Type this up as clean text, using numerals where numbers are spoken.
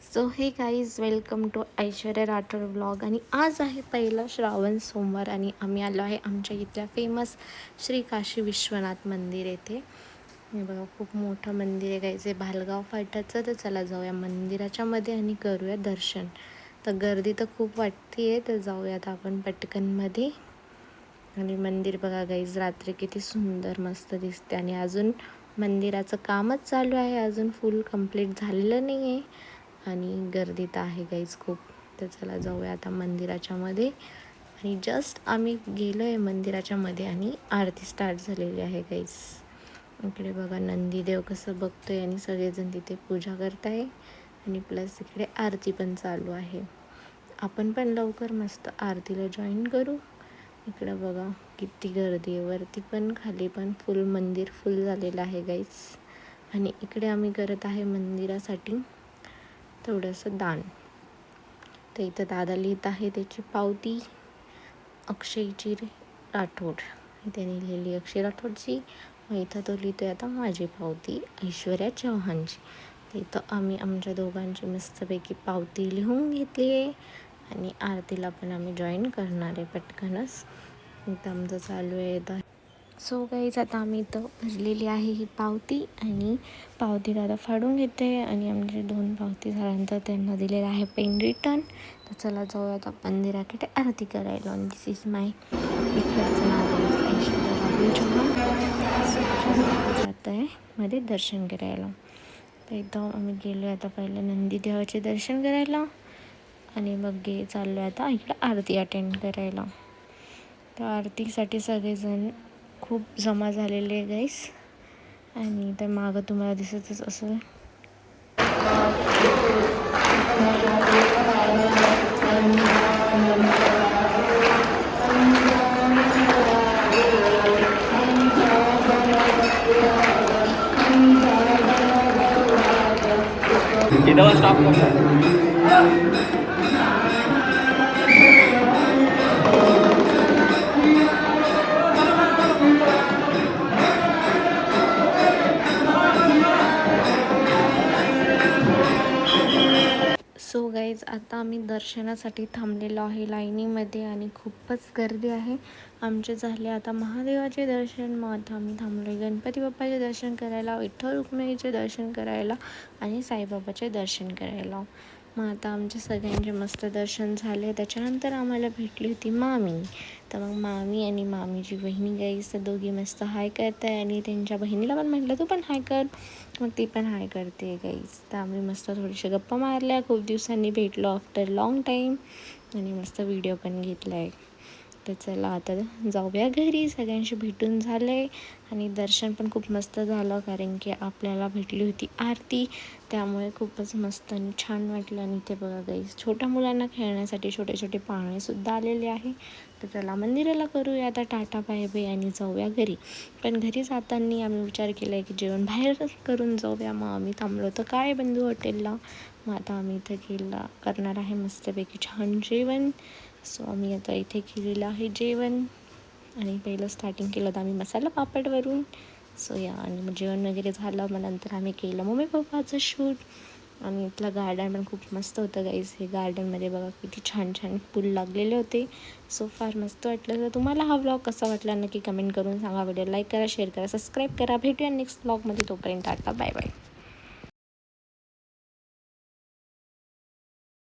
So hey guys, welcome to Aishwarya Rathod vlog. आणि आज आहे पहिला श्रावण सोमवार आणि आम्ही आलो आहे आमच्या इथल्या फेमस श्री काशी विश्वनाथ मंदिर येथे. हे बघा, खूप मोठं मंदिर आहे गाईज, भालगाव फाट्याचं. तर चला जाऊया मंदिराच्या मध्ये आणि करूया दर्शन. तर गर्दी तर खूप वाटते आहे, तर जाऊयात आपण पटकनमध्ये. आणि मंदिर बघा गाईज, रात्री किती सुंदर मस्त दिसते. आणि अजून मंदिराचं कामच चालू आहे, अजून फुल कंप्लीट झालेलं नाही आहे. आणि गर्दी तर आहे गाईज खूप. तर चला जाऊया आता मंदिराच्या मध्ये. आणि जस्ट आम्ही गेलो आहे मंदिराच्या मध्ये आणि आरती स्टार्ट झालेली आहे गाईज. इकडे बघा नंदीदेव कसं बघतोय आणि सगळेजण तिथे पूजा करत आहे. आणि प्लस इकडे आरती पण चालू आहे. आपण पण लवकर मस्त आरतीला जॉईन करू. इकडं बघा किती गर्दी आहे, वरती पण खाली पण फुल मंदिर फुल झालेलं आहे गाईज. आणि इकडे आम्ही करत आहे मंदिरासाठी थोडंसं दान. तर इथं दादा लिहित आहे त्याची पावती, अक्षयची राठोड त्याने लिहिली, अक्षय राठोडची. मग इथं तो लिहितोय आता माझी पावती, ऐश्वर्या चव्हाणची. तर इथं आम्ही आमच्या दोघांची मस्तपैकी पावती लिहून घेतली आहे. आणि आरतीला पण आम्ही जॉईन करणार आहे पटकनच. इथं आमचं चालू आहे आता. सो गाईज, आता आम्ही इथं भरलेली आहे ही पावती. आणि पावती दादा फाडून घेते. आणि आमचे 2 पावती झाल्यानंतर त्यांना दिलेलं आहे पेन रिटर्न. तर चला जाऊया आता मंदिराकडे आरती करायला. आणि दिस इज माय इकडचं नाव आहे ऐश्वर्या राहुल चव्हाण. जात आहे मध्ये दर्शन करायला. तर इथं आम्ही गेलो आता पहिले नंदीदेवाचे दर्शन करायला. आणि मग चाललो आहे आता इकडं आरती अटेंड करायला. तर आरतीसाठी सगळेजण खूप जमा झालेले आहे गाईस. आणि तर मागं तुम्हाला दिसतच असेल. सो गाईज, आता आम्ही दर्शनासाठी थांबलेलो आहे लाईनीमध्ये. आणि खूपच गर्दी आहे. आमचे झाले आता महादेवाचे दर्शन. मग आता आम्ही थांबलो गणपती बाप्पाचे दर्शन करायला, विठ्ठल रुक्मिणीचे दर्शन करायला आणि साईबाबाचे दर्शन करायला. मग आता आमचे सगळ्यांचे मस्त दर्शन झाले. त्याच्यानंतर आम्हाला भेटली होती मामी. तर मग मामी आणि मामीची बहिणी गाईज, तर दोघी मस्त हाय करत आहे. आणि त्यांच्या बहिणीला पण म्हटलं तू पण हाय कर. मग ती पण हाय करते गाईज. तर आम्ही मस्त थोडीशी गप्पा मारल्या, खूप दिवसांनी भेटलो आफ्टर लॉंग टाईम. आणि मस्त व्हिडिओ पण घेतला आहे. तर चला आता जाऊया घरी. सगळ्यांशी भेटून झालं आहे. आणि दर्शन पण खूप मस्त झालं, कारण की आपल्याला भेटली होती आरती. त्यामुळे खूपच मस्त आणि छान वाटलं. आणि ते बघा गाईज, छोट्या मुलांना खेळण्यासाठी छोटे छोटे पाळणेसुद्धा आलेले आहे. तर चला मंदिराला करूया आता टाटा बाय बाय आणि जाऊया घरी. पण घरी जाताना आम्ही विचार केला आहे की जेवण बाहेरच करून जाऊया. मग आम्ही थांबलो तर काय बंधू हॉटेलला. मग आता आम्ही इथं करणार आहे मस्तपैकी छान जेवण. सो आम्ही आता इथे केलेलं आहे जेवण. आणि पहिलं स्टार्टिंग केलं तर आम्ही मसाला पापडवरून. सो या, आणि मग जेवण वगैरे झालं. मग नंतर आम्ही केलं मम्मी पप्पाचं शूट. आणि इथलं गार्डन पण खूप मस्त होतं गाईज. हे गार्डनमध्ये बघा किती छान छान फुल लागलेले होते. सो फार मस्त वाटलं. तर तुम्हाला हा व्लॉग कसा वाटला नक्की कमेंट करून सांगा. व्हिडिओ लाईक करा, शेअर करा, सबस्क्राईब करा. भेटूया नेक्स्ट व्लॉगमध्ये. तोपर्यंत टाटा बाय बाय.